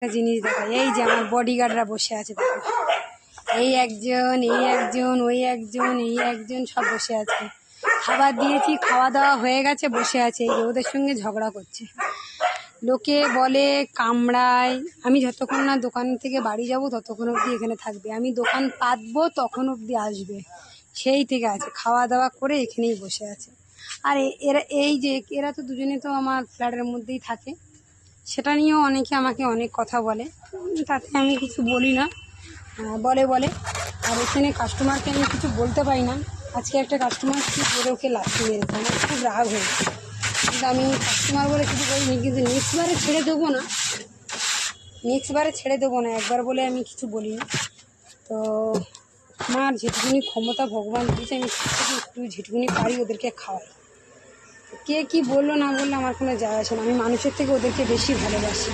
একটা জিনিস দেখা, এই যে আমার বডিগার্ডরা বসে আছে দেখো, এই একজন, এই একজন, ওই একজন, এই একজন, সব বসে আছে। খাবার দিয়েছি, খাওয়া দাওয়া হয়ে গেছে, বসে আছে। এই যে ওদের সঙ্গে ঝগড়া করছে। লোকে বলে কামড়ায়, আমি যতক্ষণ না দোকান থেকে বাড়ি যাব ততক্ষণ অবধি এখানে থাকবে, আমি দোকান পাতবো তখন অবধি আসবে, সেই থেকে আছে। খাওয়া দাওয়া করে এখানেই বসে আছে। আর এরা এই যে এরা তো দুজনে তো আমার ফ্ল্যাটের মধ্যেই থাকে, সেটা নিয়েও অনেকে আমাকে অনেক কথা বলে, তাতে আমি কিছু বলি না। বলে আর এখানে কাস্টমারকে আমি কিছু বলতে পারি না। আজকে একটা কাস্টমার কি করে ওকে লাথি মেরেছে, আমার খুব রাগ হয়েছে, কিন্তু আমি কাস্টমার বলে কিছু বলিনি। কিন্তু নেক্সট বারে ছেড়ে দেবো না, একবার বলে আমি কিছু বলিনি। তো আমার যেটুকুনি ক্ষমতা ভগবান দিয়েছে, আমি একটু যেটুকুনি পারি ওদেরকে খাওয়াই। কে কি বললো না বললো আমার কোনো যায় আসে না, আমি মানুষের থেকে ওদেরকে বেশি ভালোবাসি।